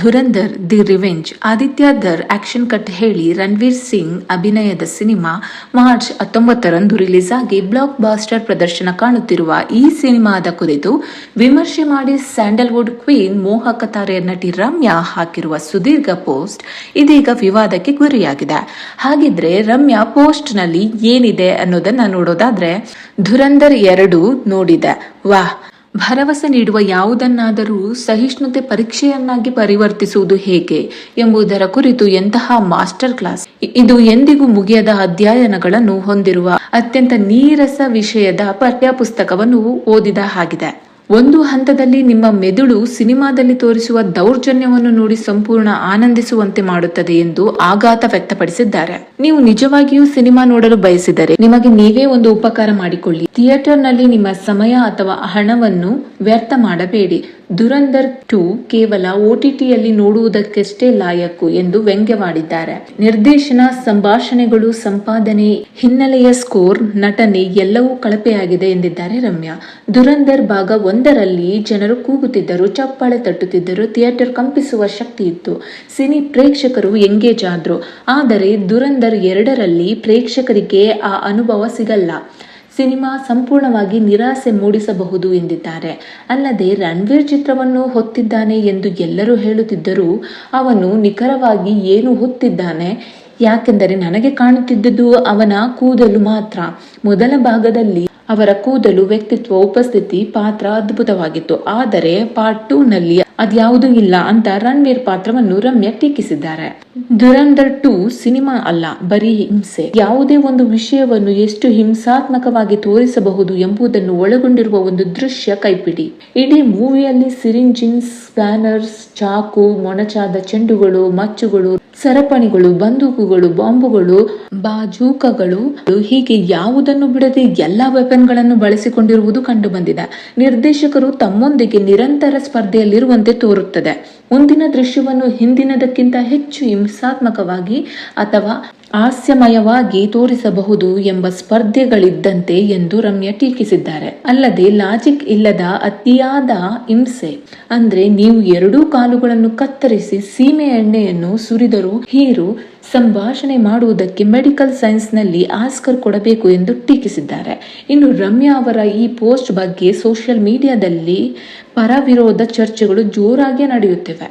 ಧುರಂಧರ್ the revenge Aditya Dhar action cut ಹೇಳಿ ರಣವೀರ್ ಸಿಂಗ್ ಅಭಿನಯದ cinema March 19ರಂದು ರಿಲೀಸ್ ಆಗಿ ಬ್ಲಾಕ್ ಬಾಸ್ಟರ್ ಪ್ರದರ್ಶನ ಕಾಣುತ್ತಿರುವ ಈ ಸಿನಿಮಾದ ಕುರಿತು ವಿಮರ್ಶೆ ಮಾಡಿ ಸ್ಯಾಂಡಲ್ವುಡ್ ಕ್ವೀನ್ ಮೋಹಕ ತಾರೆ ನಟಿ ರಮ್ಯಾ ಹಾಕಿರುವ ಸುದೀರ್ಘ ಪೋಸ್ಟ್ ಇದೀಗ ವಿವಾದಕ್ಕೆ ಗುರಿಯಾಗಿದೆ. ಹಾಗಿದ್ರೆ ರಮ್ಯಾ ಪೋಸ್ಟ್ ನಲ್ಲಿ ಏನಿದೆ ಅನ್ನೋದನ್ನ ನೋಡೋದಾದ್ರೆ, ಧುರಂಧರ್ 2 ನೋಡಿದೆ, ವಾಹ್, ಭರವಸೆ ನೀಡುವ ಯಾವುದನ್ನಾದರೂ ಸಹಿಷ್ಣುತೆ ಪರೀಕ್ಷೆಯನ್ನಾಗಿ ಪರಿವರ್ತಿಸುವುದು ಹೇಗೆ ಎಂಬುದರ ಕುರಿತು ಎಂತಹ ಮಾಸ್ಟರ್ ಕ್ಲಾಸ್. ಇದು ಎಂದಿಗೂ ಮುಗಿಯದ ಅಧ್ಯಯನಗಳನ್ನು ಹೊಂದಿರುವ ಅತ್ಯಂತ ನೀರಸ ವಿಷಯದ ಪಠ್ಯಪುಸ್ತಕವನ್ನು ಓದಿದ ಹಾಗಿದೆ. ಒಂದು ಹಂತದಲ್ಲಿ ನಿಮ್ಮ ಮೆದುಳು ಸಿನಿಮಾದಲ್ಲಿ ತೋರಿಸುವ ದೌರ್ಜನ್ಯವನ್ನು ನೋಡಿ ಸಂಪೂರ್ಣ ಆನಂದಿಸುವಂತೆ ಮಾಡುತ್ತದೆ ಎಂದು ಆಘಾತ ವ್ಯಕ್ತಪಡಿಸಿದ್ದಾರೆ. ನೀವು ನಿಜವಾಗಿಯೂ ಸಿನಿಮಾ ನೋಡಲು ಬಯಸಿದರೆ ನಿಮಗೆ ನೀವೇ ಒಂದು ಉಪಕಾರ ಮಾಡಿಕೊಳ್ಳಿ. ಥಿಯೇಟರ್ ನಲ್ಲಿ ನಿಮ್ಮ ಸಮಯ ಅಥವಾ ಹಣವನ್ನು ವ್ಯರ್ಥ ಮಾಡಬೇಡಿ. ಧುರಂಧರ್ 2 ಕೇವಲ OTTಯಲ್ಲಿ ನೋಡುವುದಕ್ಕಷ್ಟೇ ಲಾಯಕ್ಕು ಎಂದು ವ್ಯಂಗ್ಯವಾಡಿದ್ದಾರೆ. ನಿರ್ದೇಶನ, ಸಂಭಾಷಣೆಗಳು, ಸಂಪಾದನೆ, ಹಿನ್ನೆಲೆಯ ಸ್ಕೋರ್, ನಟನೆ ಎಲ್ಲವೂ ಕಳಪೆಯಾಗಿದೆ ಎಂದಿದ್ದಾರೆ ರಮ್ಯಾ. ಧುರಂಧರ್ ಭಾಗ 1ರಲ್ಲಿ ಜನರು ಕೂಗುತ್ತಿದ್ದರು, ಚಪ್ಪಾಳೆ ತಟ್ಟುತ್ತಿದ್ದರು, ಥಿಯೇಟರ್ ಕಂಪಿಸುವ ಶಕ್ತಿ ಇತ್ತು, ಸಿನಿ ಪ್ರೇಕ್ಷಕರು ಎಂಗೇಜ್ ಆದ್ರು. ಆದರೆ ಧುರಂಧರ್ 2ರಲ್ಲಿ ಪ್ರೇಕ್ಷಕರಿಗೆ ಆ ಅನುಭವ ಸಿಗಲ್ಲ. ಸಿನಿಮಾ ಸಂಪೂರ್ಣವಾಗಿ ನಿರಾಸೆ ಮೂಡಿಸಬಹುದು ಎಂದಿದ್ದಾರೆ. ಅಲ್ಲದೆ ರಣವೀರ್ ಚಿತ್ರವನ್ನು ಹೊತ್ತಿದ್ದಾನೆ ಎಂದು ಎಲ್ಲರೂ ಹೇಳುತ್ತಿದ್ದರೂ ಅವನು ನಿಖರವಾಗಿ ಏನು ಹೊತ್ತಿದ್ದಾನೆ? ಯಾಕೆಂದರೆ ನನಗೆ ಕಾಣುತ್ತಿದ್ದುದು ಅವನ ಕೂದಲು ಮಾತ್ರ. ಮೊದಲ ಭಾಗದಲ್ಲಿ ಅವರ ಕೂದಲು, ವ್ಯಕ್ತಿತ್ವ, ಉಪಸ್ಥಿತಿ, ಪಾತ್ರ ಅದ್ಭುತವಾಗಿತ್ತು. ಆದರೆ ಪಾರ್ಟ್ 2ನಲ್ಲಿ ಅದ್ಯಾವುದೂ ಇಲ್ಲ ಅಂತ ರಣವೀರ್ ಪಾತ್ರವನ್ನು ರಮ್ಯಾ ಟೀಕಿಸಿದ್ದಾರೆ. ಧುರಂಧರ್ 2 ಸಿನಿಮಾ ಅಲ್ಲ, ಬರೀ ಹಿಂಸೆ. ಯಾವುದೇ ಒಂದು ವಿಷಯವನ್ನು ಎಷ್ಟು ಹಿಂಸಾತ್ಮಕವಾಗಿ ತೋರಿಸಬಹುದು ಎಂಬುದನ್ನು ಒಳಗೊಂಡಿರುವ ಒಂದು ದೃಶ್ಯ ಕೈಪಿಡಿ. ಇಡೀ ಮೂವಿಯಲ್ಲಿ ಸಿರಿಂಜಿನ್ಸ್, ಸ್ಪ್ಯಾನರ್ಸ್, ಚಾಕು, ಮೊನಚಾದ ಚೆಂಡುಗಳು, ಮಚ್ಚುಗಳು, ಸರಪಣಿಗಳು, ಬಂದೂಕುಗಳು, ಬಾಂಬುಗಳು, ಬಾಜೂಕಗಳು, ಹೀಗೆ ಯಾವುದನ್ನು ಬಿಡದೆ ಎಲ್ಲಾ ವೆಪನ್ಗಳನ್ನು ಬಳಸಿಕೊಂಡಿರುವುದು ಕಂಡು ಬಂದಿದೆ. ನಿರ್ದೇಶಕರು ತಮ್ಮೊಂದಿಗೆ ನಿರಂತರ ಸ್ಪರ್ಧೆಯಲ್ಲಿರುವಂತೆ ತೋರುತ್ತದೆ. ಮುಂದಿನ ದೃಶ್ಯವನ್ನು ಹಿಂದಿನದಕ್ಕಿಂತ ಹೆಚ್ಚು ಹಿಂಸಾತ್ಮಕವಾಗಿ ಅಥವಾ ಹಾಸ್ಯಮಯವಾಗಿ ತೋರಿಸಬಹುದು ಎಂಬ ಸ್ಪರ್ಧೆಗಳಿದ್ದಂತೆ ಎಂದು ರಮ್ಯಾ ಟೀಕಿಸಿದ್ದಾರೆ. ಅಲ್ಲದೆ ಲಾಜಿಕ್ ಇಲ್ಲದ ಅತಿಯಾದ ಹಿಂಸೆ ಅಂದ್ರೆ ನೀವು 2 ಕಾಲುಗಳನ್ನು ಕತ್ತರಿಸಿ ಸೀಮೆ ಎಣ್ಣೆಯನ್ನು ಸುರಿದರೂ ಹೀರು ಸಂಭಾಷಣೆ ಮಾಡುವುದಕ್ಕೆ ಮೆಡಿಕಲ್ ಸೈನ್ಸ್ ನಲ್ಲಿ ಆಸ್ಕರ್ ಕೊಡಬೇಕು ಎಂದು ಟೀಕಿಸಿದ್ದಾರೆ. ಇನ್ನು ರಮ್ಯಾ ಅವರ ಈ ಪೋಸ್ಟ್ ಬಗ್ಗೆ ಸೋಷಿಯಲ್ ಮೀಡಿಯಾದಲ್ಲಿ ಪರ ವಿರೋಧ ಚರ್ಚೆಗಳು ಜೋರಾಗಿ ನಡೆಯುತ್ತಿವೆ.